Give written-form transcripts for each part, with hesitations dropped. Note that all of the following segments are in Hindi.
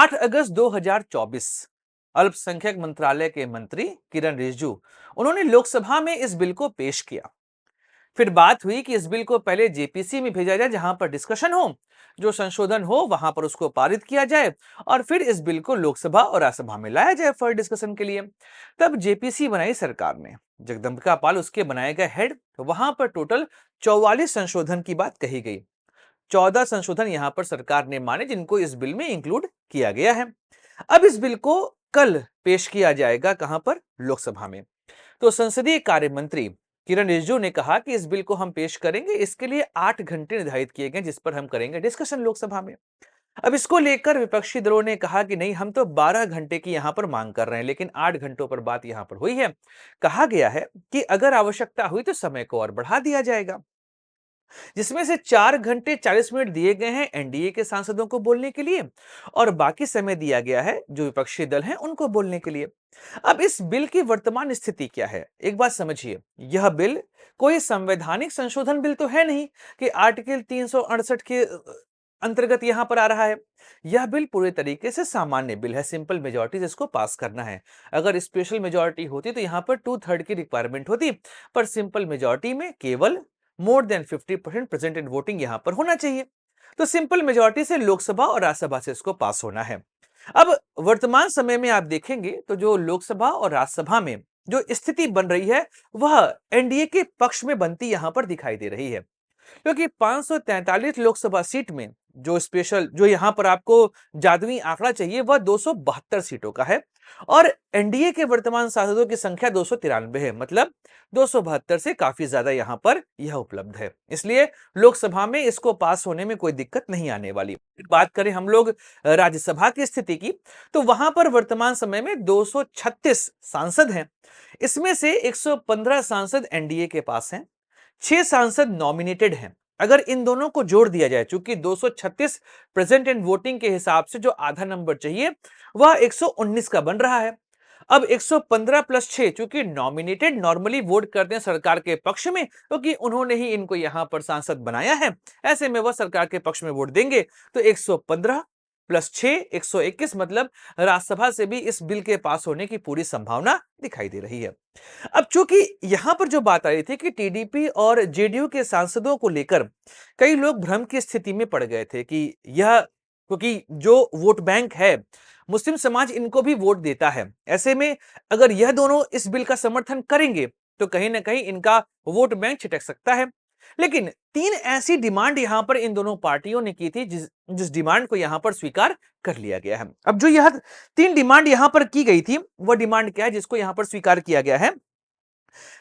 8 अगस्त 2024 अल्पसंख्यक मंत्रालय के मंत्री किरण रिजिजू उन्होंने लोकसभा में इस बिल को पेश किया। फिर बात हुई कि इस बिल को पहले जेपीसी में भेजा जाए जहां पर डिस्कशन हो, जो संशोधन हो वहां पर उसको पारित किया जाए और फिर इस बिल को लोकसभा और राज्यसभा में लाया जाए फॉर डिस्कशन के लिए। तब जेपीसी बनाई सरकार ने, जगदंबिका पाल उसके बनाए गए हेड। वहां पर टोटल 44 संशोधन की बात कही गई। 14 संशोधन यहां पर सरकार ने माने जिनको इस बिल में इंक्लूड किया गया है। अब इस बिल को कल पेश किया जाएगा, कहां पर? लोकसभा में। तो संसदीय कार्य मंत्री किरण रिजिजू ने कहा कि इस बिल को हम पेश करेंगे, इसके लिए 8 घंटे निर्धारित किए गए जिस पर हम करेंगे डिस्कशन लोकसभा में। अब इसको लेकर विपक्षी दलों ने कहा कि नहीं, हम तो 12 घंटे की यहां पर मांग कर रहे हैं, लेकिन 8 घंटों पर बात यहां पर हुई है। कहा गया है कि अगर आवश्यकता हुई तो समय को और बढ़ा दिया जाएगा, जिसमें से 4 घंटे 40 मिनट दिए गए हैं एनडीए के सांसदों को बोलने के लिए और बाकी समय दिया गया है जो विपक्षी दल हैं उनको बोलने के लिए। अब इस बिल की वर्तमान स्थिति क्या है, एक बात समझिए। यह बिल कोई संवैधानिक संशोधन बिल तो है नहीं कि आर्टिकल 368 के अंतर्गत यहां पर आ रहा है। यह बिल पूरे तरीके से सामान्य बिल है, सिंपल मेजोरिटी से इसको पास करना है। अगर स्पेशल मेजोरिटी होती तो यहां पर 2/3 की रिक्वायरमेंट होती, पर सिंपल मेजोरिटी में केवल more than 50% present in voting यहां पर होना चाहिए। तो सिंपल मेजोरिटी से लोकसभा और राज्यसभा से इसको पास होना है। अब वर्तमान समय में आप देखेंगे तो जो लोकसभा और राज्यसभा में जो स्थिति बन रही है वह एनडीए के पक्ष में बनती यहां पर दिखाई दे रही है, क्योंकि 543 लोकसभा सीट में जो स्पेशल जो यहां पर आपको जादुई आंकड़ा चाहिए वह 272 सीटों का है और एनडीए के वर्तमान सांसदों की संख्या 293 है। मतलब 272 से काफी ज्यादा यहां पर यह उपलब्ध है, इसलिए लोकसभा में इसको पास होने में कोई दिक्कत नहीं आने वाली। बात करें हम लोग राज्यसभा की स्थिति की, तो वहां पर वर्तमान समय में 236 सांसद हैं। इसमें से 115 सांसद एनडीए के पास हैं, 6 सांसद नॉमिनेटेड हैं। अगर इन दोनों को जोड़ दिया जाए, चूंकि 236 प्रेजेंट एंड वोटिंग के हिसाब से जो आधा नंबर चाहिए वह 119 का बन रहा है। अब 115 प्लस 6, चूंकि नॉमिनेटेड नॉर्मली वोट करते हैं सरकार के पक्ष में क्योंकि उन्होंने ही इनको यहां पर सांसद बनाया है, ऐसे में वह सरकार के पक्ष में वोट देंगे। तो 115 प्लस 6 121, मतलब राज्यसभा से भी इस बिल के पास होने की पूरी संभावना दिखाई दे रही है। अब चूंकि यहां पर जो बात आ रही थी कि टीडीपी और जेडीयू के सांसदों को लेकर कई लोग भ्रम की स्थिति में पड़ गए थे कि यह, क्योंकि जो वोट बैंक है मुस्लिम समाज इनको भी वोट देता है, ऐसे में अगर यह दोनों इस बिल का समर्थन करेंगे तो कहीं ना कहीं इनका वोट बैंक छिटक सकता है। लेकिन 3 ऐसी डिमांड यहां पर इन दोनों पार्टियों ने की थी जिस जिस डिमांड को यहां पर स्वीकार कर लिया गया है। अब जो यह 3 डिमांड यहां पर की गई थी वह डिमांड क्या है जिसको यहां पर स्वीकार किया गया है?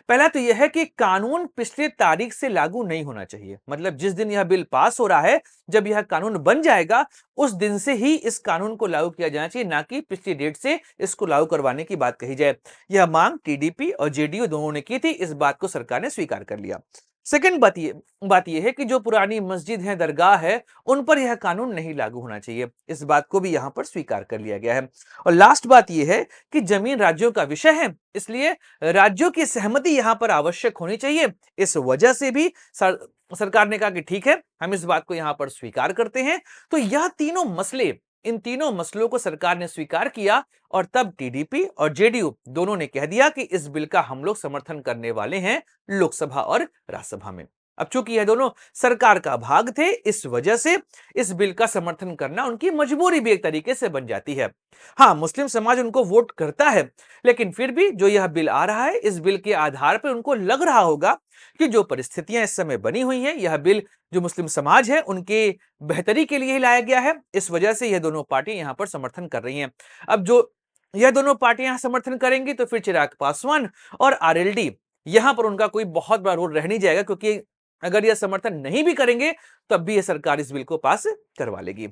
पहला तो यह है कि कानून पिछले तारीख से लागू नहीं होना चाहिए। मतलब जिस दिन यह बिल पास हो रहा है, जब यह कानून बन जाएगा उस दिन से ही इस कानून को लागू किया जाना चाहिए, ना कि पिछली डेट से इसको लागू करवाने की बात कही जाए। यह मांग टीडीपी और जेडीयू दोनों ने की थी, इस बात को सरकार ने स्वीकार कर लिया। सेकंड बात यह है कि जो पुरानी मस्जिद है, दरगाह है, उन पर यह कानून नहीं लागू होना चाहिए, इस बात को भी यहां पर स्वीकार कर लिया गया है। और लास्ट बात यह है कि जमीन राज्यों का विषय है, इसलिए राज्यों की सहमति यहां पर आवश्यक होनी चाहिए। इस वजह से भी सरकार ने कहा कि ठीक है, हम इस बात को यहां पर स्वीकार करते हैं। तो यह तीनों मसले, इन तीनों मसलों को सरकार ने स्वीकार किया और तब टीडीपी और जेडीयू दोनों ने कह दिया कि इस बिल का हम लोग समर्थन करने वाले हैं लोकसभा और राज्यसभा में। अब चूंकि यह दोनों सरकार का भाग थे, इस वजह से इस बिल का समर्थन करना उनकी मजबूरी भी एक तरीके से बन जाती है। हाँ, मुस्लिम समाज उनको वोट करता है, लेकिन फिर भी जो यह बिल आ रहा है, इस बिल के आधार पर उनको लग रहा होगा कि जो परिस्थितियां इस समय बनी हुई हैं, यह बिल जो मुस्लिम समाज है उनके बेहतरी के लिए ही लाया गया है। इस वजह से यह दोनों पार्टी यहां पर समर्थन कर रही हैं। अब जो यह दोनों पार्टियां समर्थन करेंगी तो फिर चिराग पासवान और आरएलडी, यहां पर उनका कोई बहुत बड़ा रोल रह नहीं जाएगा, क्योंकि अगर यह समर्थन नहीं भी करेंगे तब भी यह सरकार इस बिल को पास करवा लेगी।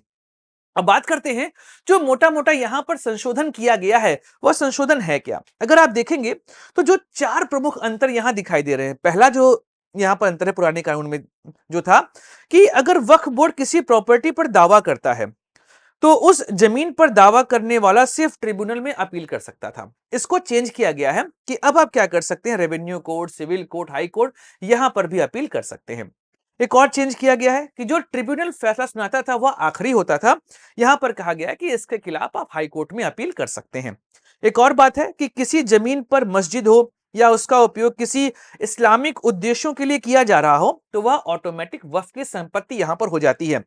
अब बात करते हैं जो मोटा मोटा यहां पर संशोधन किया गया है वह संशोधन है क्या। अगर आप देखेंगे तो जो 4 प्रमुख अंतर यहां दिखाई दे रहे हैं। पहला जो यहां पर अंतर है पुराने कानून में जो था कि अगर वक्फ बोर्ड किसी प्रॉपर्टी पर दावा करता है तो उस जमीन पर दावा करने वाला सिर्फ ट्रिब्यूनल में अपील कर सकता था। इसको चेंज किया गया है कि अब आप क्या कर सकते हैं, revenue court, civil court, high court, यहां पर भी अपील कर सकते हैं। एक और चेंज किया गया है कि जो ट्रिब्यूनल फैसला सुनाता था वह आखिरी होता था। यहां पर कहा गया है कि इसके खिलाफ आप हाई कोर्ट में अपील कर सकते हैं। एक और बात है कि किसी जमीन पर मस्जिद हो या उसका उपयोग किसी इस्लामिक उद्देश्यों के लिए किया जा रहा हो तो वह ऑटोमेटिक वक्फ की संपत्ति यहां पर हो जाती है।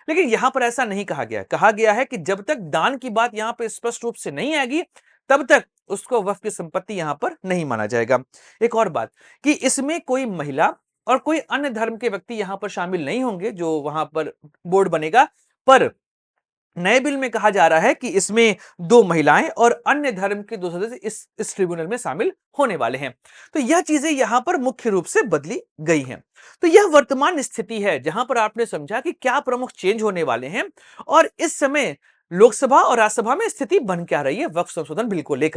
लेकिन यहां पर ऐसा नहीं कहा गया है कि जब तक दान की बात यहां पर स्पष्ट रूप से नहीं आएगी तब तक उसको वक्फ की संपत्ति यहां पर नहीं माना जाएगा। एक और बात कि इसमें कोई महिला और कोई अन्य धर्म के व्यक्ति यहां पर शामिल नहीं होंगे जो वहां पर बोर्ड बनेगा। पर नए बिल में कहा जा रहा है कि इसमें 2 महिलाएं और अन्य धर्म के 2 सदस्य इस ट्रिब्यूनल में शामिल होने वाले हैं। तो यह चीजें यहां पर मुख्य रूप से बदली गई हैं। तो यह वर्तमान स्थिति है जहां पर आपने समझा कि क्या प्रमुख चेंज होने वाले हैं और इस समय लोकसभा और राज्यसभा में स्थिति बन क्या रही है वक्फ संशोधन बिल को लेकर।